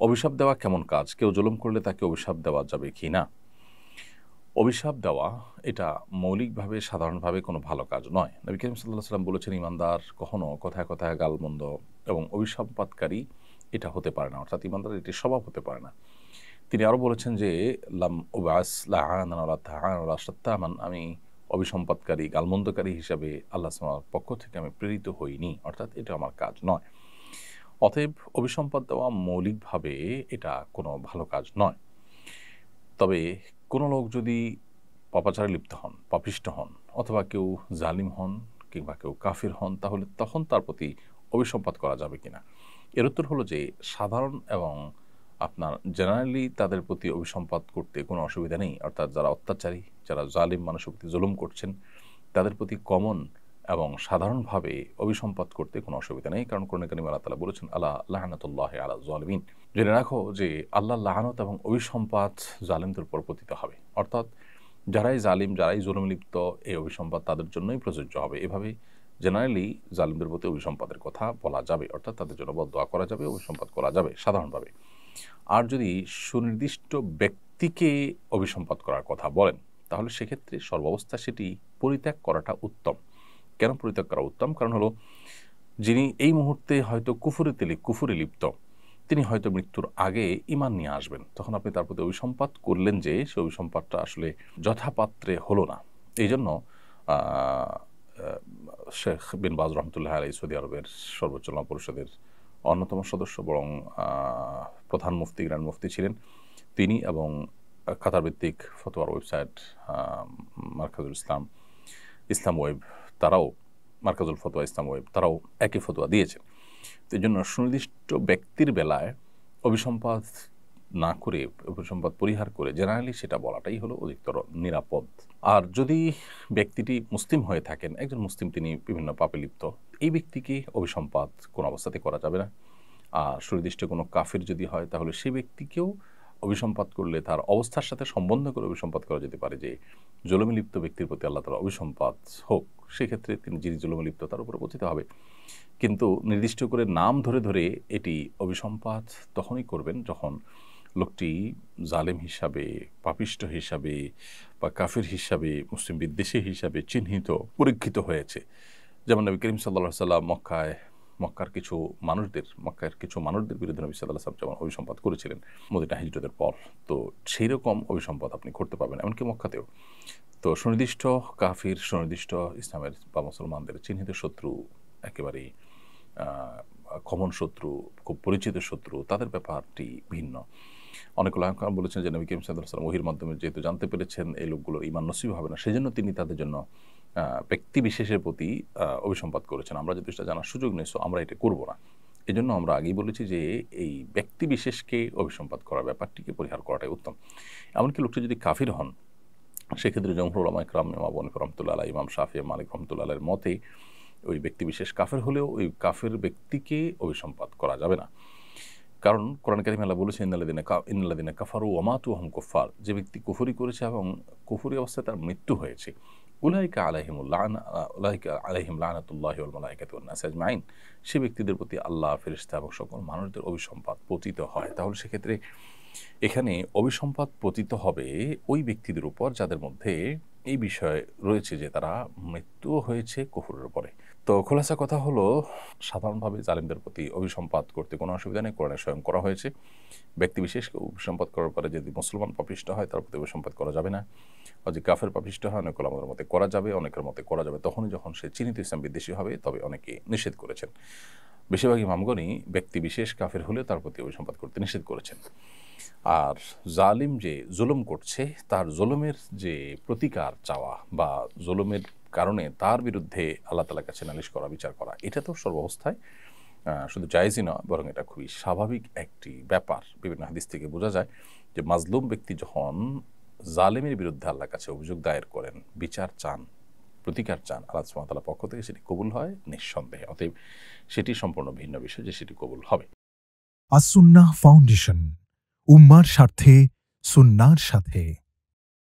অভিশাপ দেওয়া কেমন কাজ? কেউ জুলুম করলে তাকে অভিশাপ দেওয়া যাবে কি না? অভিশাপ দেওয়া এটা মৌলিকভাবে সাধারণভাবে কোনো ভালো কাজ নয়। নবী করিম সাল্লাল্লাহু আলাইহি ওয়াসাল্লাম বলেছেন, ঈমানদার কখনো কথায়, কথায় গালমন্দ এবং অভিসম্পাতকারী এটা হতে পারে না। অর্থাৎ ঈমানদারের এটি স্বভাব হতে পারে না। তিনি আরও বলেছেন যে, লাম উবআস লাআনান ওয়ালা তাআনান ওয়ালা শাত্তামান, আমি অভিসম্পাতকারী, গালমন্দকারী হিসাবে আল্লাহ সুবহানাহু পক্ষ থেকে আমি প্রেরিত হইনি। অর্থাৎ এটা আমার কাজ নয়। অতএব অভিসম্পাত দেওয়া মৌলিকভাবে এটা কোনো ভালো কাজ নয়। তবে কোনো লোক যদি পাপাচারে লিপ্ত হন, পাপিষ্ঠ হন, অথবা কেউ জালিম হন কিংবা কেউ কাফির হন, তাহলে তখন তার প্রতি অভিসম্পাত করা যাবে কিনা? এর উত্তর হলো যে, সাধারণ এবং আপনার জেনারেলি তাদের প্রতি অভিসম্পাত করতে কোনো অসুবিধা নেই। অর্থাৎ যারা অত্যাচারী, যারা জালিম মানুষের প্রতি জুলুম করছেন, তাদের প্রতি কমন এবং সাধারণভাবে অভিসম্পাত করতে কোনো অসুবিধা নেই। কারণ কোরআনে কারিমে আল্লাহ তাআলা বলেছেন, আলা লা'নাতুল্লাহি আলা যালিমিন। জেনে রাখো যে আল্লাহর লাআনত এবং অভিসম্পাত জালিমদের উপর পতিত হবে। অর্থাৎ যারাই জালিম, যারাই জুলুম লিপ্ত, এই অভিসম্পাত তাদের জন্যই প্রযোজ্য হবে। এভাবে জেনারেলি জালিমদের প্রতি অভিসম্পাতের কথা বলা যাবে। অর্থাৎ তাদের জন্য বদদোয়া করা যাবে, অভিসম্পাত করা যাবে সাধারণভাবে। আর যদি সুনির্দিষ্ট ব্যক্তিকে অভিসম্পাত করার কথা বলেন, তাহলে সেক্ষেত্রে সর্বাবস্থায় সেটি পরিত্যাগ করাটা উত্তম। কেন পরিত্যাগ করা উত্তম? কারণ হলো, যিনি এই মুহূর্তে হয়তো কুফরে লিপ্ত, তিনি হয়তো মৃত্যুর আগে ঈমান নিয়ে আসবেন। তখন আপনি তার প্রতি অভিসম্পাত করলেন যে সে অভিসম্পাতটা আসলে যথাপাত্রে হলো না। এইজন্য শেখ বিন বাজ রহমতুল্লাহ আলাইহি সৌদি আরবের সর্বোচ্চ উলামা পরিষদের অন্যতম সদস্য, বরং প্রধান মুফতি, গ্র্যান্ড মুফতি ছিলেন তিনি, এবং কাতার ভিত্তিক ফতোয়ার ওয়েবসাইট মারকাজুল ইসলাম ওয়েব, তারাও মারকাজুল ফতোয়া ইসলাম ওয়েব, তারাও একই ফতোয়া দিয়েছেন। তো এই জন্য সুনির্দিষ্ট ব্যক্তির বেলায় অভিসম্পাত না করে, অভিসম্পাত পরিহার করে জেনারেলি সেটা বলাটাই হলো অধিকতর নিরাপদ। আর যদি ব্যক্তিটি মুসলিম হয়ে থাকেন, একজন মুসলিম, তিনি বিভিন্ন পাপে লিপ্ত, এই ব্যক্তিকে অভিসম্পাত কোনো অবস্থাতে করা যাবে না। আর সুনির্দিষ্ট কোনো কাফির যদি হয়, তাহলে সেই ব্যক্তিকেও অভিসম্পাত করলে তার অবস্থার সাথে সম্বন্ধ করে অভিসম্পাত করা যেতে পারে যে জুলুমে লিপ্ত ব্যক্তির প্রতি আল্লাহ তাআলা অভিসম্পাত হোক। সেক্ষেত্রে তিনি যিনি জুলুমে লিপ্ত তার উপরে পতিত হবে। কিন্তু নির্দিষ্ট করে নাম ধরে ধরে এটি অভিসম্পাত তখনই করবেন যখন লোকটি জালেম হিসাবে, পাপিষ্ঠ হিসাবে বা কাফির হিসাবে, মুসলিম বিদ্বেষী হিসাবে চিহ্নিত, পরীক্ষিত হয়েছে। যেমন নবী করিম সাল্লাল্লাহু আলাইহি ওয়াসাল্লাম মক্কার কিছু মানুষদের বিরুদ্ধে নবী সাল্লাল্লাহু আলাইহি ওয়াসাল্লাম যেমন অভিসম্পাত করেছিলেন মদিনা হিজরতের পর, তো সেই রকম অভিসম্পাত আপনি করতে পারবেন, এমনকি মক্কাতেও। তো সুনির্দিষ্ট কাফির, সুনির্দিষ্ট ইসলামের বা মুসলমানদের চিহ্নিত শত্রু, একেবারেই কমন শত্রু, খুব পরিচিত শত্রু, তাদের ব্যাপারটি ভিন্ন। অনেক উলামা বলেছেন যে নবী করিম সাল্লাল্লাহু আলাইহি ওয়াসাল্লাম ওহীর মাধ্যমে যেহেতু জানতে পেরেছেন এই লোকগুলোর ঈমান নসিব হবে না, সেজন্য তিনি তাদের জন্য ব্যক্তি বিশেষের প্রতি অভিসম্পাত করেছেন। আমরা যদি সেটা জানার সুযোগ নেই, সো আমরা এটা করব না। এজন্য আমরা আগেই বলেছি যে এই ব্যক্তি বিশেষকে অভিসম্পাত করার ব্যাপারটিকে পরিহার করাটাই উত্তম। এমনকি লোকটি যদি কাফির হন, সেক্ষেত্রে জমহুর উলামা ইকরাম, ইমাম আবু হানিফা রাহমাতুল্লাহ আলাইহি, ইমাম শাফিঈ, মালিক রাহমাতুল্লাহ আলাইহির মতে ওই ব্যক্তি বিশেষ কাফের হলেও ওই কাফের ব্যক্তিকে অভিসম্পাত করা যাবে না। কারণ কোরআন কারিমে আল্লাহ বলেছেন, ইন্নাল্লাযিনা কাফারু ওয়া মাতু ওয়া হুম কুফার, যে ব্যক্তি কুফরি করেছে এবং কুফরি অবস্থায় তার মৃত্যু হয়েছে, উলাইকা আলাইহিম লানাতুল্লাহি ওয়াল মালাইকাতি ওয়ান নাস আজমাইন, সেই ব্যক্তিদের প্রতি আল্লাহ, ফেরেশতা এবং সকল মানুষদের অভিসম্পাত পতিত হয়। তাহলে সেক্ষেত্রে এখানে অভিসম্পাত পতিত হবে ওই ব্যক্তিদের উপর যাদের মধ্যে এই বিষয় রয়েছে যে তারা মৃত্যু হয়েছে কুফরের উপরে। তো খোলাসা কথা হলো, সাধারণভাবে জালিমদের প্রতি অভিসম্পাত করতে কোনো অসুবিধা নেই, কোরআনে স্বয়ং করা হয়েছে। ব্যক্তি বিশেষকে অভিসম্পাত করার পরে যদি মুসলমান পাপিষ্ঠ হয়, তার প্রতি অভিসম্পাত করা যাবে না। আর যে কাফের পাপিষ্ঠ হয়, অনেক ওলামাদের মতে করা যাবে, অনেকের মতে করা যাবে তখনই যখন সে চিহ্নিত ইসলাম বিদ্বেষী হবে, তবে অনেকে নিষেধ করেছেন। বেশিরভাগ ইমামগণই ব্যক্তি বিশেষ কাফের হলে তার প্রতি অভিসম্পাত করতে নিষেধ করেছেন। আর জালিম যে জুলুম করছে, তার জুলুমের যে প্রতিকার চাওয়া বা জুলুমের কারণে তার বিরুদ্ধে আল্লাহ তাআলার কাছে নালিশ করা, বিচার করা, এটা তো সর্বাবস্থায় শুধু জায়েজই নয়, বরং এটা খুবই স্বাভাবিক একটি ব্যাপার। বিভিন্ন হাদিস থেকে বোঝা যায় যে মাজলুম ব্যক্তি যখন জালিমের বিরুদ্ধে আল্লাহর কাছে অভিযোগ দায়ের করেন, বিচার চান, প্রতিকার চান, আল্লাহ সুবহানাহু ওয়া তাআলার পক্ষ থেকে সেটি কবুল হয় নিঃসন্দেহে। অতএব সেটি সম্পূর্ণ ভিন্ন বিষয় যে সেটি কবুল হবে। আস-সুন্নাহ ফাউন্ডেশন, উম্মার স্বার্থে সুন্নাহর সাথে।